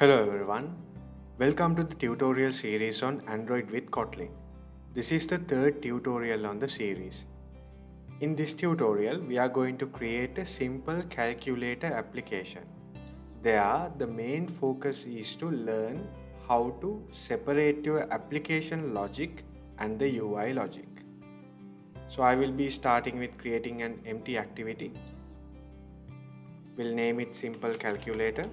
Hello everyone, welcome to the tutorial series on Android with Kotlin. This is the third tutorial on the series. In this tutorial, we are going to create a simple calculator application. There, the main focus is to learn how to separate your application logic and the UI logic. So I will be starting with creating an empty activity. We'll name it simple calculator.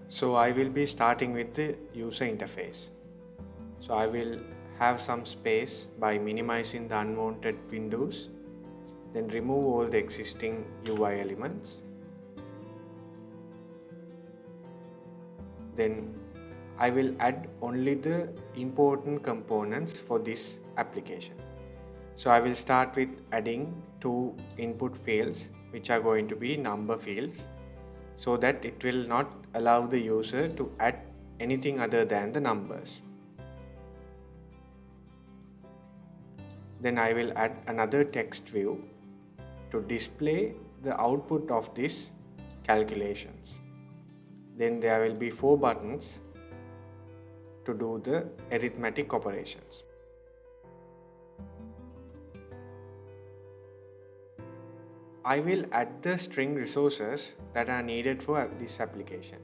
So I will be starting with the user interface. So I will have some space by minimizing the unwanted windows, then remove all the existing UI elements. Then I will add only the important components for this application. So I will start with adding two input fields which are going to be number fields, so that it will not allow the user to add anything other than the numbers. Then I will add another text view to display the output of these calculations. Then there will be 4 buttons to do the arithmetic operations. I will add the string resources that are needed for this application.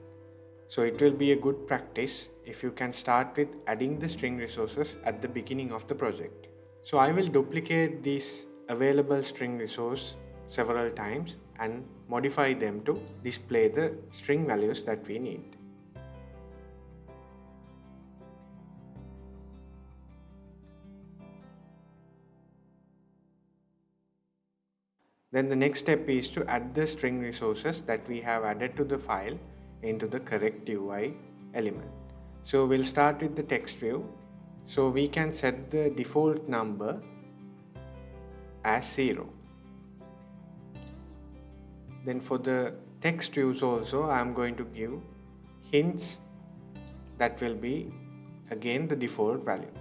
So it will be a good practice if you can start with adding the string resources at the beginning of the project. So I will duplicate this available string resource several times and modify them to display the string values that we need. Then the next step is to add the string resources that we have added to the file into the correct UI element. So we'll start with the text view. So we can set the default number as 0. Then for the text views also, I am going to give hints that will be again the default value.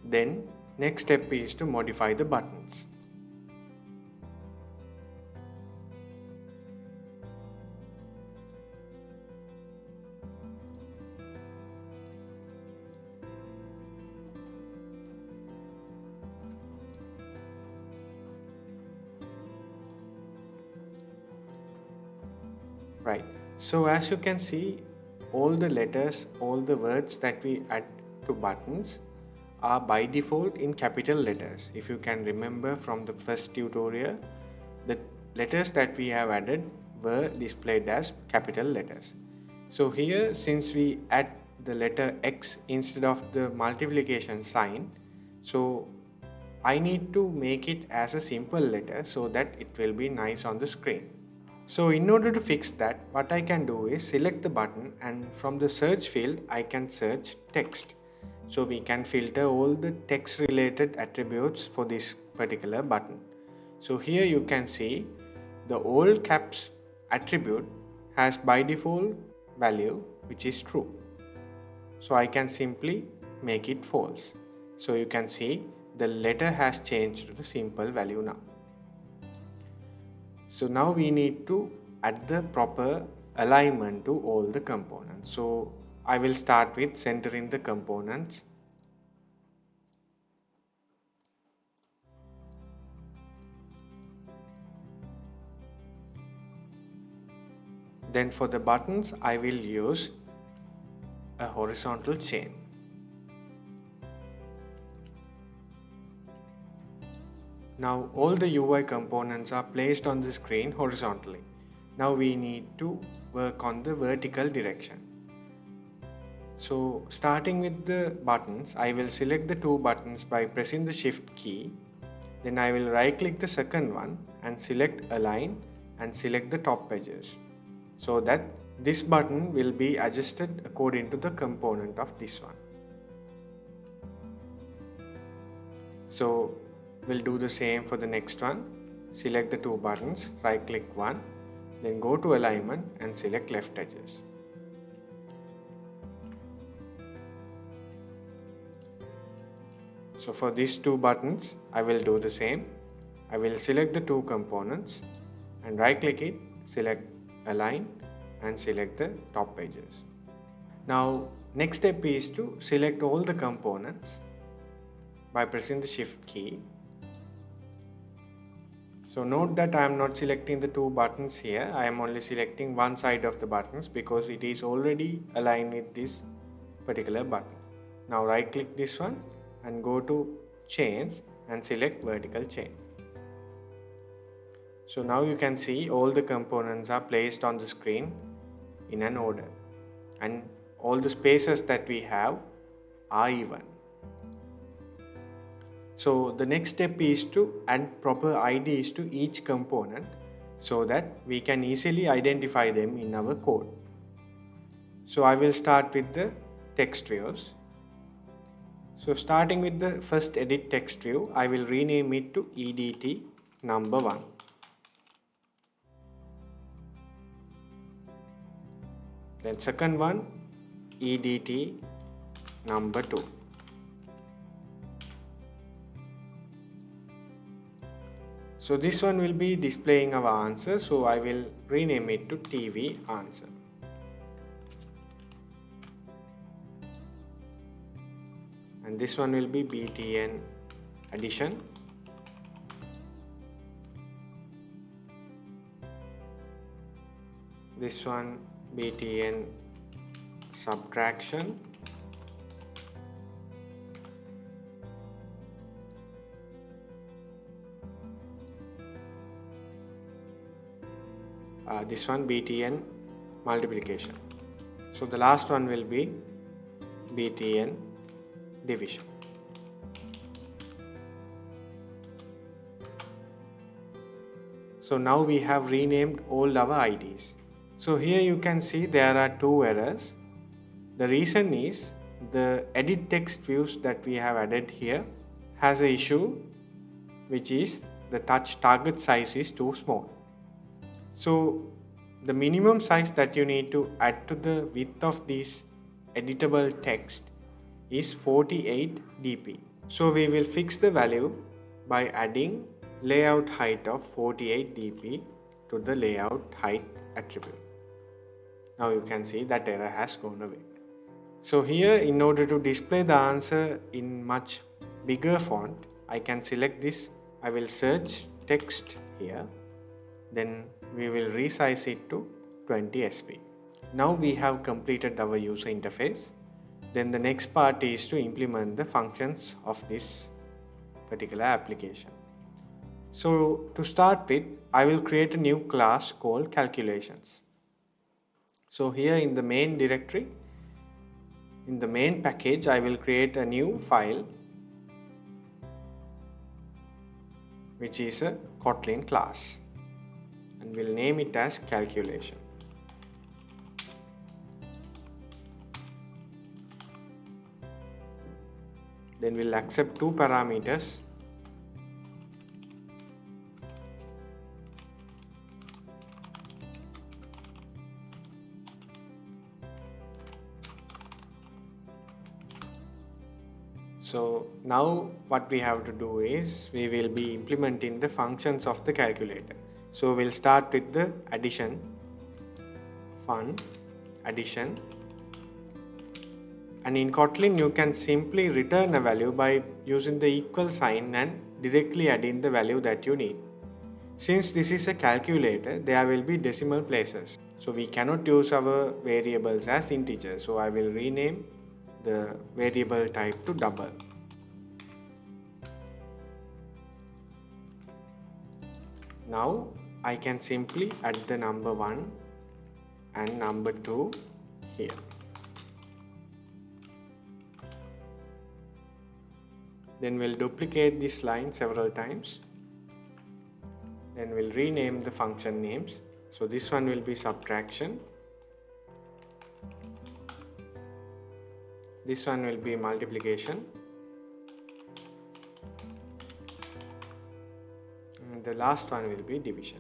Then next step is to modify the buttons. Right, so as you can see, all the letters, all the words that we add to buttons are by default in capital letters. If you can remember from the first tutorial, the letters that we have added were displayed as capital letters. So here, since we add the letter X instead of the multiplication sign, so I need to make it as a simple letter so that it will be nice on the screen. So in order to fix that, what I can do is select the button, and from the search field I can search text. So we can filter all the text related attributes for this particular button. So here you can see the all caps attribute has by default value which is true. So I can simply make it false. So you can see the letter has changed to the simple value now. So now we need to add the proper alignment to all the components. So I will start with centering the components. Then for the buttons, I will use a horizontal chain. Now all the UI components are placed on the screen horizontally. Now we need to work on the vertical direction. So starting with the buttons, I will select the 2 buttons by pressing the shift key. Then I will right click the second one and select align and select the top edges, so that this button will be adjusted according to the component of this one. So we'll do the same for the next one. Select the 2 buttons, right click one, then go to alignment and select left edges. So for these two buttons, I will do the same. I will select the two components and right click it, select align and select the top pages. Now next step is to select all the components by pressing the shift key. So note that I am not selecting the two buttons here. I am only selecting one side of the buttons because it is already aligned with this particular button. Now right click this one and go to chains and select vertical chain. So now you can see all the components are placed on the screen in an order and all the spaces that we have are even. So the next step is to add proper IDs to each component so that we can easily identify them in our code. So I will start with the text views. So starting with the first edit text view, I will rename it to EDT number 1. Then second one, EDT number 2. So this one will be displaying our answer, so I will rename it to TV answer. And this one will be BTN addition. This one BTN subtraction. This one BTN multiplication. So the last one will be BTN division. So now we have renamed all our IDs. So here you can see there are two errors. The reason is the edit text views that we have added here has an issue, which is the touch target size is too small. So the minimum size that you need to add to the width of this editable text is 48 dp. So we will fix the value by adding layout height of 48 dp to the layout height attribute. Now you can see that error has gone away. So here, in order to display the answer in much bigger font, I can select this. I will search text here. Then we will resize it to 20 sp. Now we have completed our user interface. Then the next part is to implement the functions of this particular application. So to start with, I will create a new class called calculations. So here in the main directory, in the main package, I will create a new file which is a Kotlin class and we'll name it as calculation. Then we'll accept two parameters. So now what we have to do is we will be implementing the functions of the calculator. So we'll start with the addition, fun, addition. And in Kotlin you can simply return a value by using the equal sign and directly adding the value that you need. Since this is a calculator, there will be decimal places. So we cannot use our variables as integers. So I will rename the variable type to double. Now I can simply add the number 1 and number 2 here. Then we'll duplicate this line several times. Then we'll rename the function names. So this one will be subtraction. This one will be multiplication. And the last one will be division.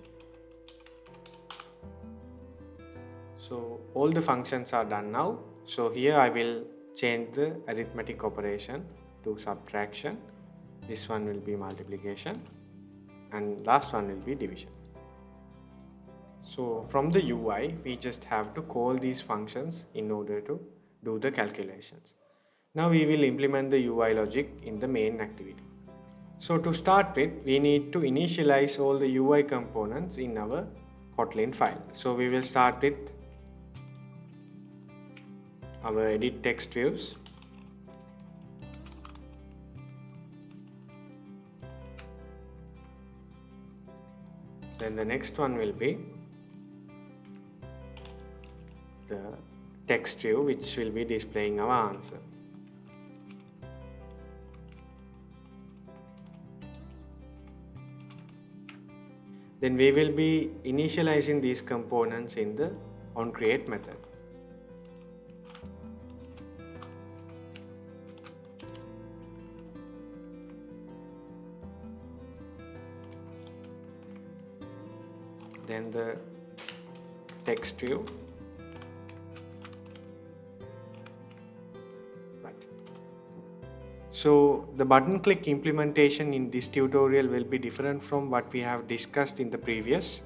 So all the functions are done now. So here I will change the arithmetic operation. to subtraction, this one will be multiplication, and last one will be division. So from the UI, we just have to call these functions in order to do the calculations. Now we will implement the UI logic in the main activity. So to start with, we need to initialize all the UI components in our Kotlin file. So we will start with our edit text views. Then the next one will be the text view, which will be displaying our answer. Then we will be initializing these components in the onCreate method. Then the text view. Right. So the button click implementation in this tutorial will be different from what we have discussed in the previous.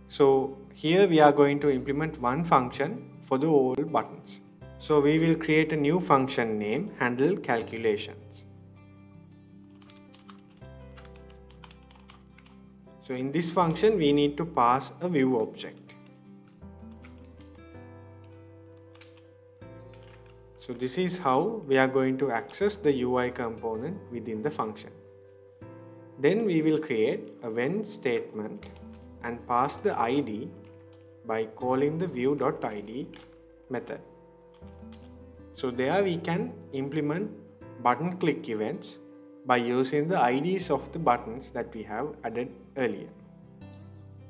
So here we are going to implement one function for the all buttons. So we will create a new function name handle calculations. So in this function we need to pass a view object. So this is how we are going to access the UI component within the function. Then we will create a when statement and pass the ID by calling the view.id method. So there we can implement button click events by using the IDs of the buttons that we have added earlier.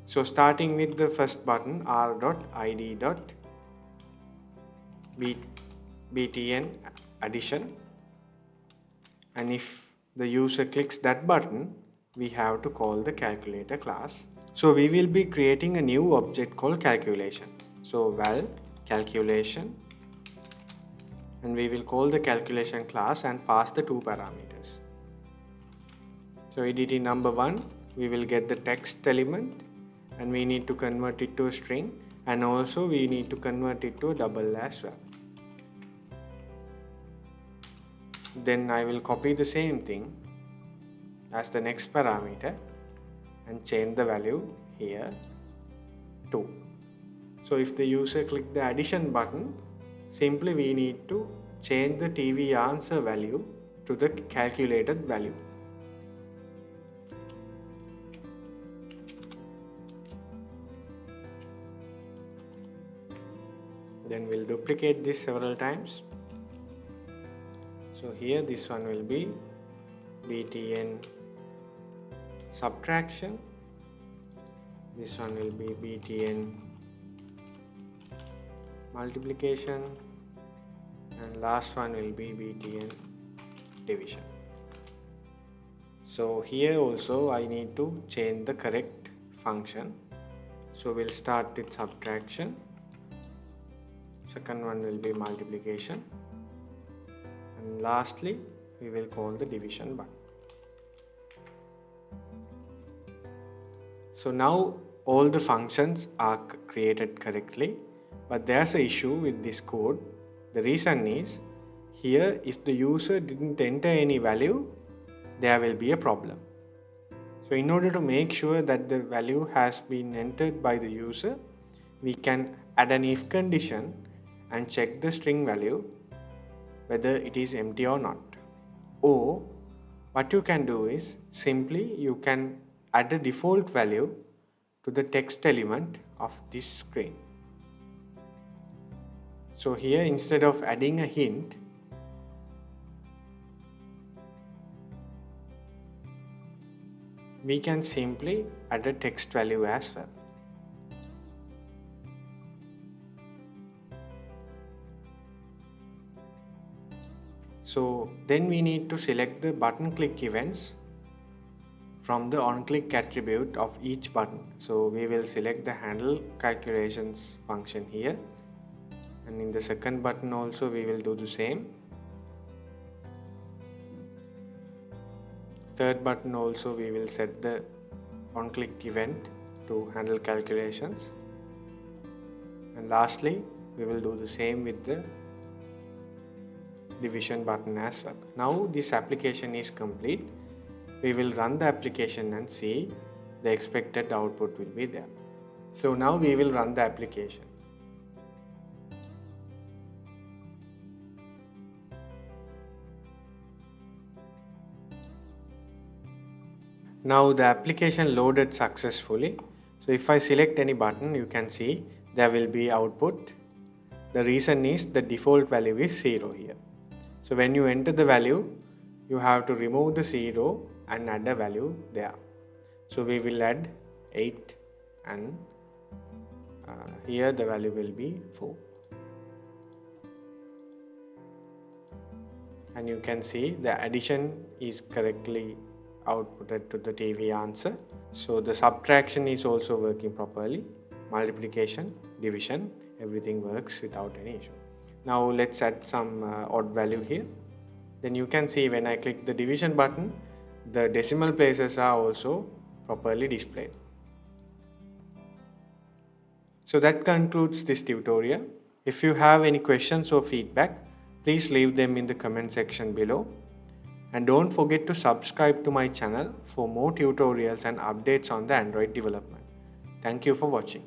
So starting with the first button r.id.btn addition, and if the user clicks that button, we have to call the calculator class. So we will be creating a new object called calculation. So val calculation, and we will call the calculation class and pass the two parameters. So EDT number 1, we will get the text element and we need to convert it to a string, and also we need to convert it to a double as well. Then I will copy the same thing as the next parameter and change the value here 2. So if the user click the addition button, simply we need to change the TV answer value to the calculated value. Then we'll duplicate this several times. So here this one will be btn subtraction, this one will be btn multiplication, and last one will be btn division. So here also I need to change the correct function. So we'll start with subtraction, second one will be multiplication, and lastly we will call the division button. So now all the functions are created correctly, but there's an issue with this code. The reason is, here if the user didn't enter any value, there will be a problem. So in order to make sure that the value has been entered by the user, we can add an if condition and check the string value whether it is empty or not. Or what you can do is simply you can add a default value to the text element of this screen. So here instead of adding a hint, we can simply add a text value as well. So then we need to select the button click events from the onClick attribute of each button. So we will select the handle calculations function here, and in the second button also we will do the same. third button also we will set the on-click event to handle calculations. And lastly, we will do the same with the division button as well. Now this application is complete. We will run the application and see the expected output will be there. So now we will run the application. Now the application loaded successfully. So if I select any button, you can see there will be output. The reason is the default value is 0 here. So when you enter the value, you have to remove the 0 and add a value there. So we will add 8 and here the value will be 4. And you can see the addition is correctly outputted to the TV answer. So the subtraction is also working properly. Multiplication, division, everything works without any issue. Now let's add some odd value here. Then you can see when I click the division button, the decimal places are also properly displayed. So that concludes this tutorial. If you have any questions or feedback, please leave them in the comment section below. And don't forget to subscribe to my channel for more tutorials and updates on the Android development. Thank you for watching.